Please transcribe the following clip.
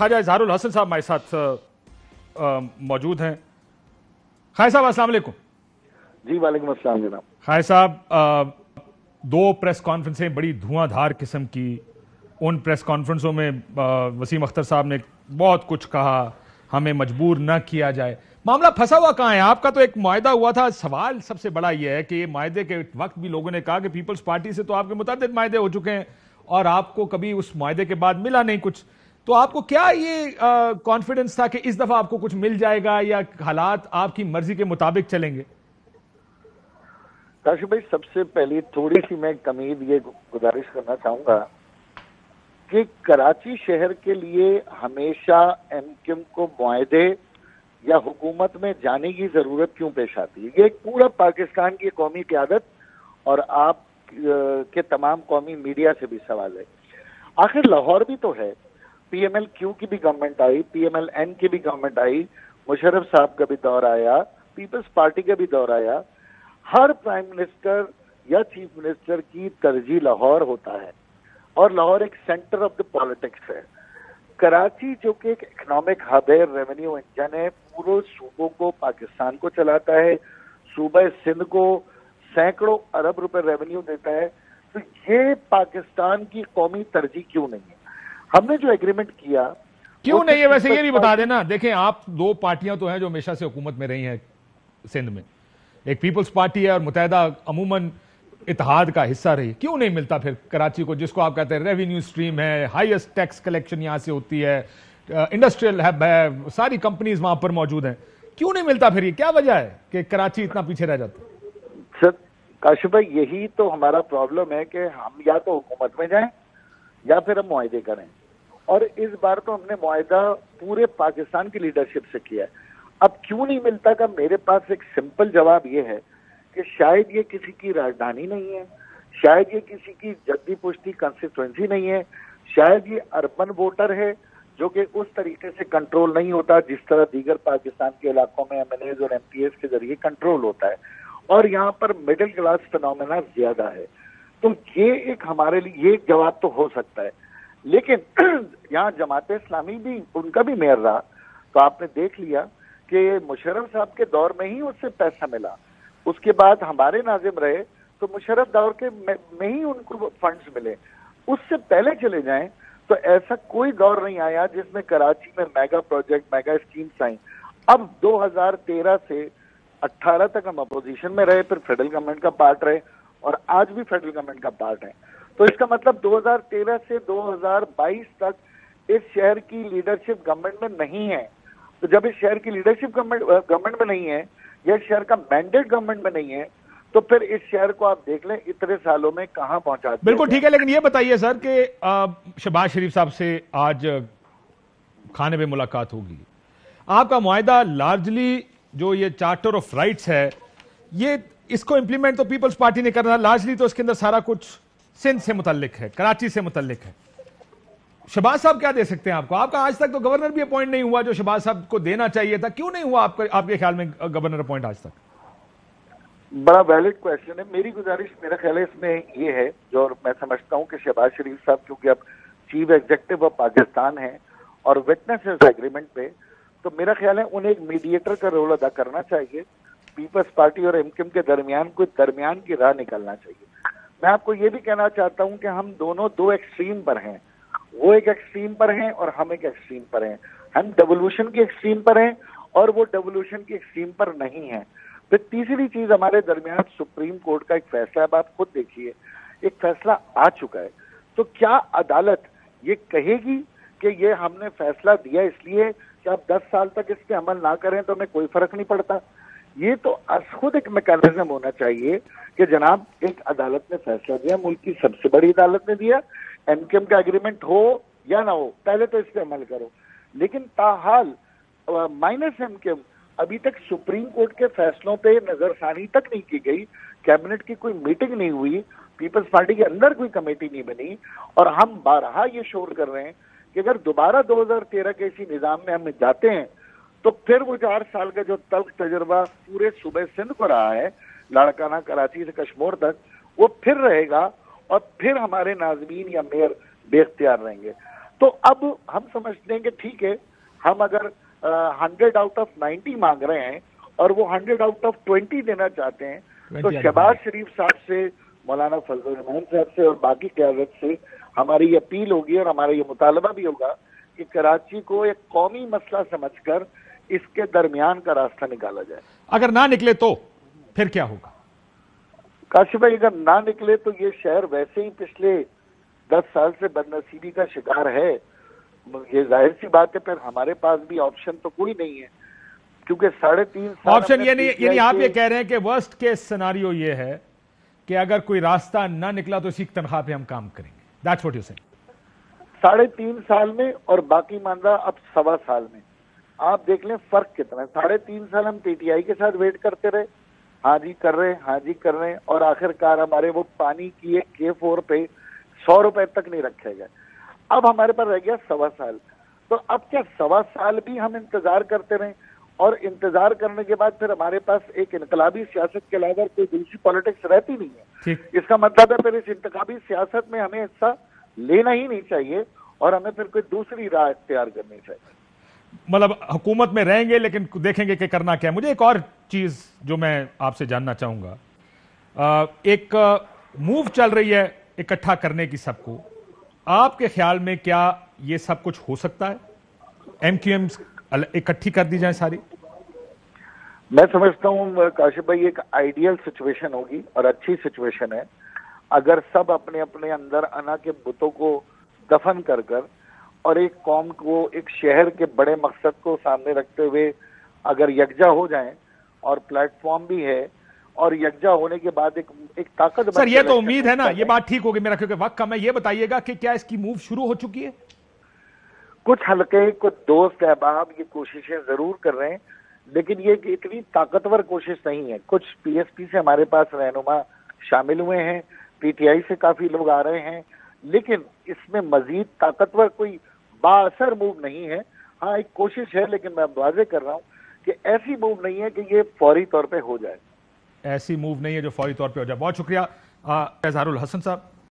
ख्वाजा इजहारुल हसन साहब हमारे साथ मौजूद हैं। खाय साहब अस्सलाम वालेकुम। जी वालेकुम अस्सलाम जनाब। खाय साहब, दो प्रेस कॉन्फ्रेंसें बड़ी धुआंधार किस्म की, उन प्रेस कॉन्फ्रेंसों में वसीम अख्तर साहब ने बहुत कुछ कहा, हमें मजबूर न किया जाए। मामला फंसा हुआ कहां है? आपका तो एक मुआहदा हुआ था। सवाल सबसे बड़ा यह है कि ये मुआहदे के वक्त भी लोगों ने कहा कि पीपल्स पार्टी से तो आपके मुतअद्दिद मुआहदे हो चुके हैं और आपको कभी उस मुआहदे के बाद मिला नहीं कुछ। तो आपको क्या ये कॉन्फिडेंस था कि इस दफा आपको कुछ मिल जाएगा या हालात आपकी मर्जी के मुताबिक चलेंगे? काशिफ भाई, सबसे पहले थोड़ी सी मैं कमीज ये गुजारिश करना चाहूंगा कि कराची शहर के लिए हमेशा एमक्यूएम को मुआहदे या हुकूमत में जाने की जरूरत क्यों पेश आती है? ये एक पूरा पाकिस्तान की कौमी क़यादत और आप के तमाम कौमी मीडिया से भी सवाल है। आखिर लाहौर भी तो है, PML-Q की भी गवर्नमेंट आई, PML-N की भी गवर्नमेंट आई, मुशर्रफ साहब का भी दौर आया, पीपल्स पार्टी का भी दौर आया। हर प्राइम मिनिस्टर या चीफ मिनिस्टर की तरजीह लाहौर होता है और लाहौर एक सेंटर ऑफ द पॉलिटिक्स है। कराची जो कि एक इकोनॉमिक हब है, रेवेन्यू इंजन है, पूरे सूबों को, पाकिस्तान को चलाता है, सूबा सिंध को सैकड़ों अरब रुपए रेवेन्यू देता है, तो ये पाकिस्तान की कौमी तरजीह क्यों नहीं है? हमने जो एग्रीमेंट किया क्यों नहीं है? वैसे ये भी बता देना। देखें, आप दो पार्टियां तो हैं जो हमेशा से हुकूमत में रही हैं सिंध में, एक पीपल्स पार्टी है और मुत्तहिदा अमूमन इत्तेहाद का हिस्सा रही। क्यों नहीं मिलता फिर कराची को, जिसको आप कहते हैं रेवेन्यू स्ट्रीम है, हाईएस्ट टैक्स कलेक्शन यहां से होती है, इंडस्ट्रियल हब है, सारी कंपनीज वहां पर मौजूद हैं, क्यों नहीं मिलता फिर? ये क्या वजह है कि कराची इतना पीछे रह जाता है? सर काशिफ भाई, यही तो हमारा प्रॉब्लम है कि हम या तो हुकूमत में जाएं या फिर हम मुआहदे करें, और इस बार तो हमने मुआहदा पूरे पाकिस्तान की लीडरशिप से किया है। अब क्यों नहीं मिलता का मेरे पास एक सिंपल जवाब ये है कि शायद ये किसी की राजधानी नहीं है, शायद ये किसी की जद्दी पुश्ती कंस्टिट्यूएंसी नहीं है, शायद ये अर्बन वोटर है जो कि उस तरीके से कंट्रोल नहीं होता जिस तरह दीगर पाकिस्तान के इलाकों में MNAs और MPs के जरिए कंट्रोल होता है, और यहाँ पर मिडिल क्लास फिनोमेना ज्यादा है। तो ये एक हमारे लिए ये जवाब तो हो सकता है, लेकिन यहाँ जमात इस्लामी भी, उनका भी मेयर रहा, तो आपने देख लिया कि मुशर्रफ साहब के दौर में ही उससे पैसा मिला, उसके बाद हमारे नाजिम रहे तो मुशर्रफ दौर के में ही उनको फंड्स मिले। उससे पहले चले जाएं तो ऐसा कोई दौर नहीं आया जिसमें कराची में मेगा प्रोजेक्ट, मेगा स्कीम्स आई। अब 2013 से 18 तक हम अपोजिशन में रहे, फिर फेडरल गवर्नमेंट का पार्ट रहे और आज भी फेडरल गवर्नमेंट का पार्ट है। तो इसका मतलब 2013 से 2022 तक इस शहर की लीडरशिप गवर्नमेंट में नहीं है। तो जब इस शहर की लीडरशिप गवर्नमेंट में नहीं है, यह शहर का मैंडेट गवर्नमेंट में नहीं है, तो फिर इस शहर को आप देख लें इतने सालों में कहां पहुंचा दिया। बिल्कुल ठीक है, लेकिन ये बताइए सर कि शहबाज शरीफ साहब से आज खाने में मुलाकात होगी, आपका मुआहदा लार्जली जो ये चार्टर ऑफ राइट्स है, ये इसको इंप्लीमेंट तो पीपल्स पार्टी ने करना, लार्जली तो इसके अंदर सारा कुछ सिंध से मुतल्लिक है, कराची से मुतल्लिक है। शहबाज साहब क्या दे सकते हैं आपको? आपका आज तक तो गवर्नर भी अपॉइंट नहीं हुआ जो शहबाज साहब को देना चाहिए था, क्यों नहीं हुआ आपके ख्याल में गवर्नर अपॉइंट आज तक? बड़ा वैलिड क्वेश्चन है। मेरी गुजारिश, मेरा ख्याल है इसमें ये है, जो मैं समझता हूं कि शहबाज शरीफ साहब क्योंकि अब चीफ एग्जीक्यूटिव ऑफ पाकिस्तान है और विटनेसेस एग्रीमेंट पे, तो मेरा ख्याल है उन्हें एक मीडिएटर का रोल अदा करना चाहिए। पीपल्स पार्टी और एमक्यूएम के दरमियान कोई दरमियान की राह निकलना चाहिए। मैं आपको ये भी कहना चाहता हूं कि हम दोनों दो एक्सट्रीम पर हैं, वो एक एक्सट्रीम पर हैं और हम एक एक्सट्रीम पर हैं। हम डेवोल्यूशन की एक्सट्रीम पर हैं और वो डेवोल्यूशन की एक्सट्रीम पर नहीं है। फिर तीसरी चीज, हमारे दरमियान सुप्रीम कोर्ट का एक फैसला है, आप खुद देखिए, एक फैसला आ चुका है। तो क्या अदालत ये कहेगी कि ये हमने फैसला दिया इसलिए कि आप 10 साल तक इस पे अमल ना करें तो हमें कोई फर्क नहीं पड़ता? ये तो खुद एक मैकेनिज्म होना चाहिए कि जनाब एक अदालत ने फैसला दिया, मुल्क की सबसे बड़ी अदालत ने दिया, एमक्यूएम का एग्रीमेंट हो या ना हो, पहले तो इस पे अमल करो। लेकिन ताहाल माइनस एमक्यूएम अभी तक सुप्रीम कोर्ट के फैसलों पे नजरसानी तक नहीं की गई, कैबिनेट की कोई मीटिंग नहीं हुई, पीपल्स पार्टी के अंदर कोई कमेटी नहीं बनी, और हम बारहा ये शोर कर रहे हैं कि अगर दोबारा 2013 के इसी निजाम में हम जाते हैं तो फिर वो 4 साल का जो तल्ख तजुर्बा पूरे सूबे सिंध को रहा है, लाड़काना कराची से कश्मीर तक, वो फिर रहेगा और फिर हमारे नाज़मीन या मेयर बेख्तियार रहेंगे। तो अब हम समझते हैं कि ठीक है, हम अगर 100 आउट ऑफ 90 मांग रहे हैं और वो 100 आउट ऑफ 20 देना चाहते हैं, तो शहबाज शरीफ साहब से, मौलाना फजल रहमान साहब से और बाकी क़यादत से हमारी अपील होगी और हमारा ये मुतालबा भी होगा कि कराची को एक कौमी मसला समझकर इसके दरमियान का रास्ता निकाला जाए। अगर ना निकले तो फिर क्या होगा? काशिफ भाई, अगर ना निकले तो ये शहर वैसे ही पिछले 10 साल से बदनसीबी का शिकार है। ये जाहिर सी बात है, फिर हमारे पास भी ऑप्शन तो कोई नहीं है, क्योंकि 3.5 साल ऑप्शन ये नहीं, यानी आप ये कह रहे हैं कि वर्स्ट केस सिनारियो ये है कि अगर कोई रास्ता ना निकला तो इसी की तनख्वाह पे हम काम करेंगे। That's what you saying. 3.5 साल में और बाकी मानदा अब 1.25 साल में आप देख लें फर्क कितना है। 3.5 साल हम पीटीआई के साथ वेट करते रहे, हाँ जी कर रहे हैं, हाँ जी कर रहे हैं, और आखिरकार हमारे वो पानी की एक K4 पे 100 रुपए तक नहीं रखे गए। अब हमारे पास रह गया 1.25 साल। तो अब क्या 1.25 साल भी हम इंतजार करते रहें? और इंतजार करने के बाद फिर हमारे पास एक इनकलाबी सियासत के अलावा कोई दूसरी पॉलिटिक्स रहती नहीं है। इसका मतलब है फिर इस इंतखाबी सियासत में हमें हिस्सा लेना ही नहीं चाहिए और हमें फिर कोई दूसरी राह इख्तियार करनी चाहिए। मतलब हुकूमत में रहेंगे लेकिन देखेंगे कि करना क्या है। मुझे एक और चीज जो मैं आपसे जानना चाहूंगा, एक मूव चल रही है इकट्ठा करने की सबको, आपके ख्याल में क्या ये सब कुछ हो सकता है? एमक्यूएम इकट्ठी कर दी जाए सारी? मैं समझता हूं काशिफ भाई, एक आइडियल सिचुएशन होगी और अच्छी सिचुएशन है अगर सब अपने अपने अंदर अना के बुतों को दफन कर कर और एक कौम को, एक शहर के बड़े मकसद को सामने रखते हुए अगर यकजा हो जाएं, और प्लेटफॉर्म भी है, और यकजा होने के बाद एक ताकत। सर ये तो उम्मीद है ना, ये बात ठीक होगी मेरा, क्योंकि वक्त कम है। ये बताइएगा कि क्या इसकी मूव शुरू हो चुकी है? कुछ हल्के, कुछ दोस्त अहबाब ये कोशिशें जरूर कर रहे हैं, लेकिन ये इतनी ताकतवर कोशिश नहीं है। कुछ पीएसपी से हमारे पास रहनुमा शामिल हुए हैं, पीटीआई से काफी लोग आ रहे हैं, लेकिन इसमें मजीद ताकतवर कोई बाअसर मूव नहीं है। हाँ एक कोशिश है, लेकिन मैं वाज़ेह कर रहा हूं कि ऐसी मूव नहीं है कि ये फौरी तौर पे हो जाए। ऐसी मूव नहीं है जो फौरी तौर पे हो जाए। बहुत शुक्रिया इजहारुल हसन साहब।